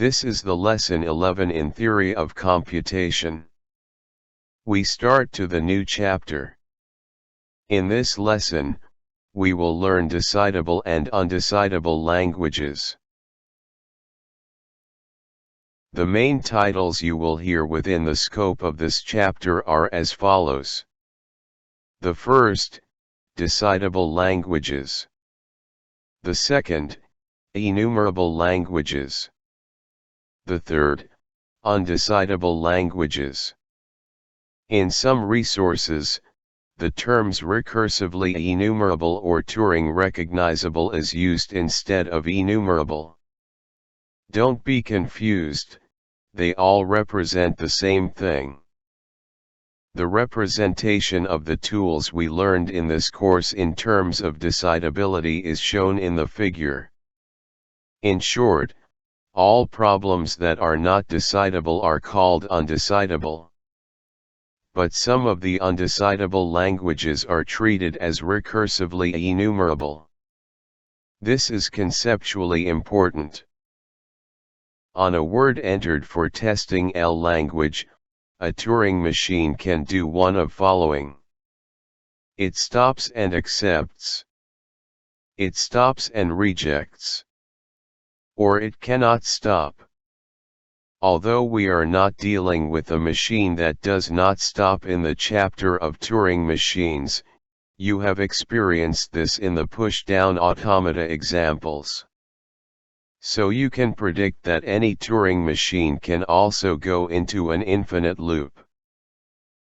This is the lesson 11 in Theory of Computation. We start to the new chapter. In this lesson, we will learn decidable and undecidable languages. The main titles you will hear within the scope of this chapter are as follows. The first, decidable languages. The second, enumerable languages. The third, undecidable languages. In some resources, the terms recursively enumerable or Turing recognizable is used instead of enumerable. Don't be confused, they all represent the same thing. The representation of the tools we learned in this course in terms of decidability is shown in the figure. In short, all problems that are not decidable are called undecidable. But some of the undecidable languages are treated as recursively enumerable. This is conceptually important. On a word entered for testing L language, a Turing machine can do one of following. It stops and accepts. It stops and rejects. Or it cannot stop. Although we are not dealing with a machine that does not stop in the chapter of Turing machines, you have experienced this in the push-down automata examples. So you can predict that any Turing machine can also go into an infinite loop.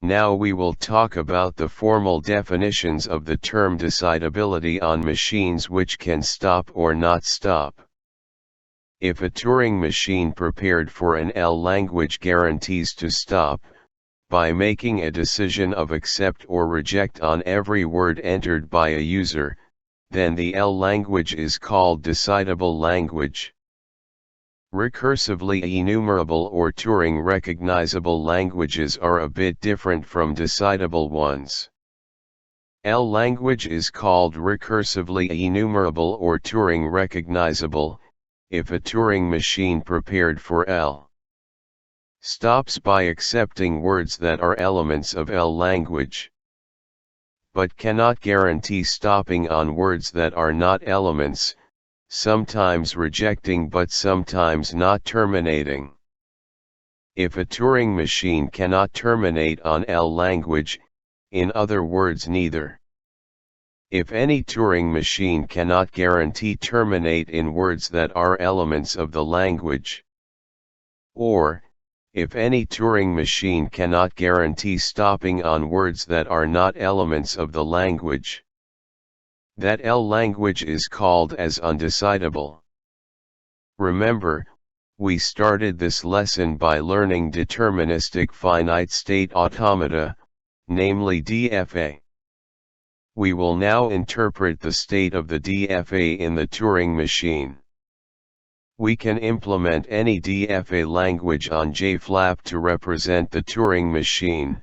Now we will talk about the formal definitions of the term decidability on machines which can stop or not stop. If a Turing machine prepared for an L language guarantees to stop, by making a decision of accept or reject on every word entered by a user, then the L language is called decidable language. Recursively enumerable or Turing recognizable languages are a bit different from decidable ones. L language is called recursively enumerable or Turing recognizable, if a Turing machine prepared for L stops by accepting words that are elements of L language, but cannot guarantee stopping on words that are not elements, sometimes rejecting but sometimes not terminating. If a Turing machine cannot terminate on L language, in other words neither. If any Turing machine cannot guarantee terminate in words that are elements of the language, or, if any Turing machine cannot guarantee stopping on words that are not elements of the language, that L language is called as undecidable. Remember, we started this lesson by learning deterministic finite state automata, namely DFA. We will now interpret the state of the DFA in the Turing machine. We can implement any DFA language on JFlap to represent the Turing machine,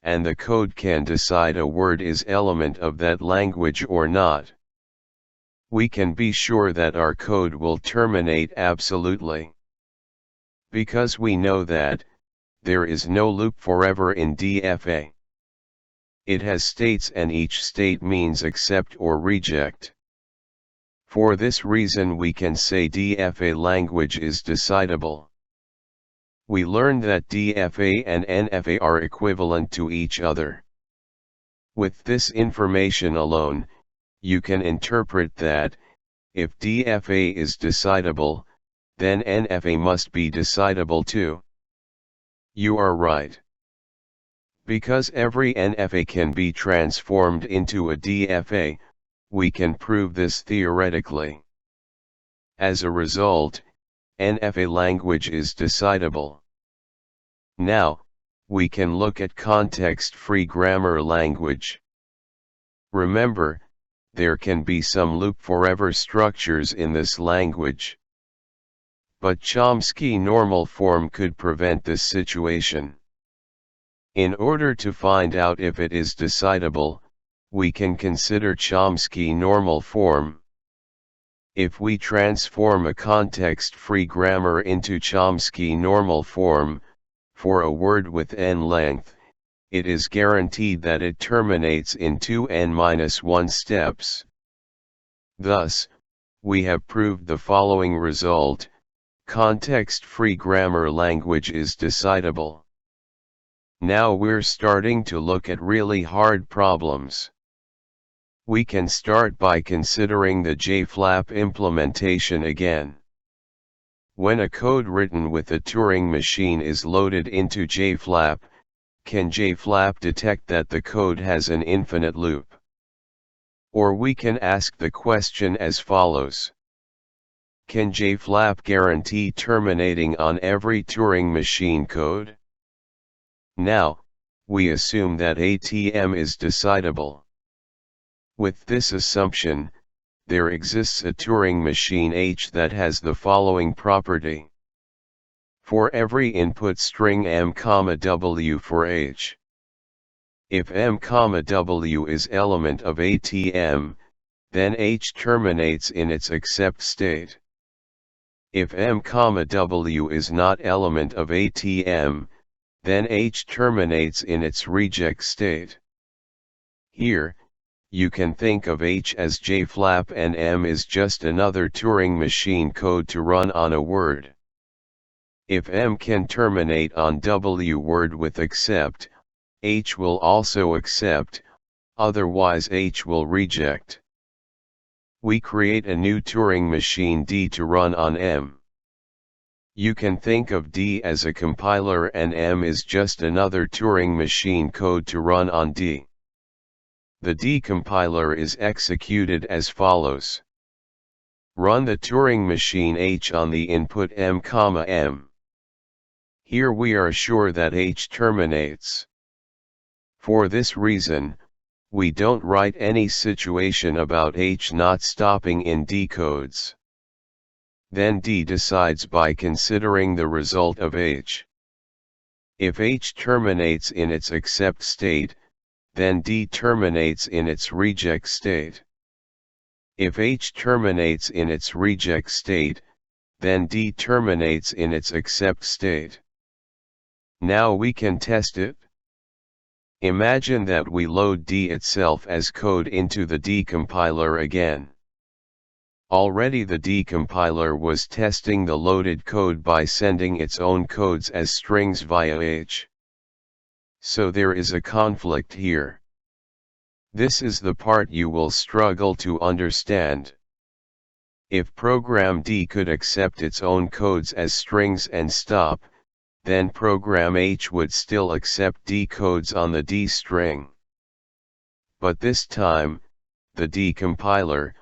and the code can decide a word is element of that language or not. We can be sure that our code will terminate absolutely. Because we know that there is no loop forever in DFA. It has states and each state means accept or reject. For this reason we can say DFA language is decidable. We learned that DFA and NFA are equivalent to each other. With this information alone, you can interpret that, if DFA is decidable, then NFA must be decidable too. You are right. Because every NFA can be transformed into a DFA, we can prove this theoretically. As a result, NFA language is decidable. Now, we can look at context-free grammar language. Remember, there can be some loop forever structures in this language. But Chomsky normal form could prevent this situation. In order to find out if it is decidable, we can consider Chomsky normal form. If we transform a context-free grammar into Chomsky normal form, for a word with n length, it is guaranteed that it terminates in 2n-1 steps. Thus, we have proved the following result: context-free grammar language is decidable. Now we're starting to look at really hard problems. We can start by considering the JFlap implementation again. When a code written with a Turing machine is loaded into JFlap, can JFlap detect that the code has an infinite loop? Or we can ask the question as follows: can JFlap guarantee terminating on every Turing machine code? Now, we assume that ATM is decidable. With this assumption, there exists a Turing machine H that has the following property. For every input string m, w for H. If m, w is element of ATM, then H terminates in its accept state. If m, w is not element of ATM, then H terminates in its reject state. Here, you can think of H as JFlap and M is just another Turing machine code to run on a word. If M can terminate on W word with accept, H will also accept, otherwise H will reject. We create a new Turing machine D to run on M. You can think of D as a compiler and M is just another Turing machine code to run on D. The D compiler is executed as follows. Run the Turing machine H on the input m, m. Here we are sure that H terminates. For this reason, we don't write any situation about H not stopping in D codes. Then D decides by considering the result of H. If H terminates in its accept state, then D terminates in its reject state. If H terminates in its reject state, then D terminates in its accept state. Now we can test it. Imagine that we load D itself as code into the D compiler again. Already the D compiler was testing the loaded code by sending its own codes as strings via H. So there is a conflict here. This is the part you will struggle to understand. If program D could accept its own codes as strings and stop, then program H would still accept D codes on the D string. But this time, the D compiler,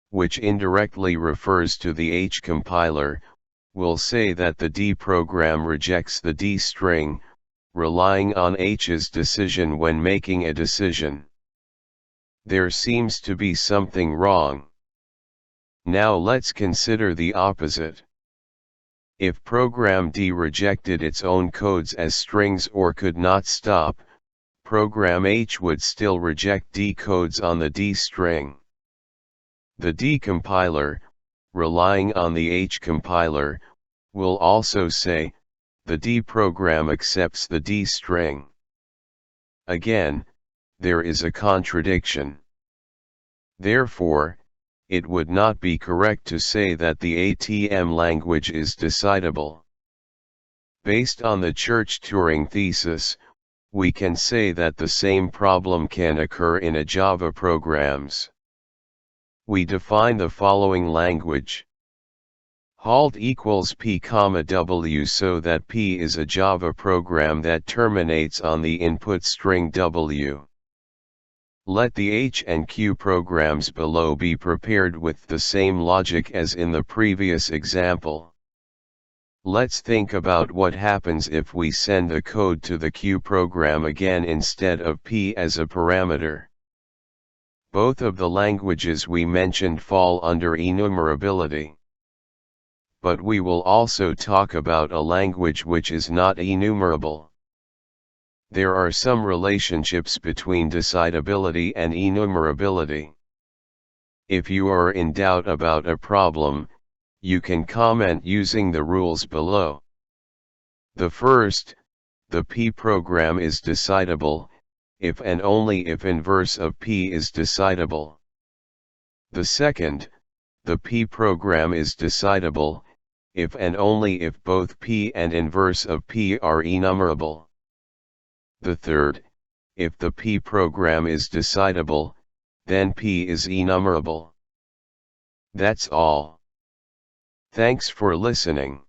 which indirectly refers to the H compiler, will say that the D program rejects the D string, relying on H's decision when making a decision. There seems to be something wrong. Now let's consider the opposite. If program D rejected its own codes as strings or could not stop, program H would still reject D codes on the D string. The D compiler, relying on the H compiler, will also say, the D program accepts the D string. Again, there is a contradiction. Therefore, it would not be correct to say that the ATM language is decidable. Based on the Church-Turing thesis, we can say that the same problem can occur in a Java programs. We define the following language. Halt equals p, w so that p is a Java program that terminates on the input string w. Let the H and Q programs below be prepared with the same logic as in the previous example. Let's think about what happens if we send the code to the Q program again instead of p as a parameter. Both of the languages we mentioned fall under enumerability. But we will also talk about a language which is not enumerable. There are some relationships between decidability and enumerability. If you are in doubt about a problem, you can comment using the rules below. The first, the P program is decidable, if and only if inverse of P is decidable. The second, the P program is decidable, if and only if both P and inverse of P are enumerable. The third, if the P program is decidable, then P is enumerable. That's all. Thanks for listening.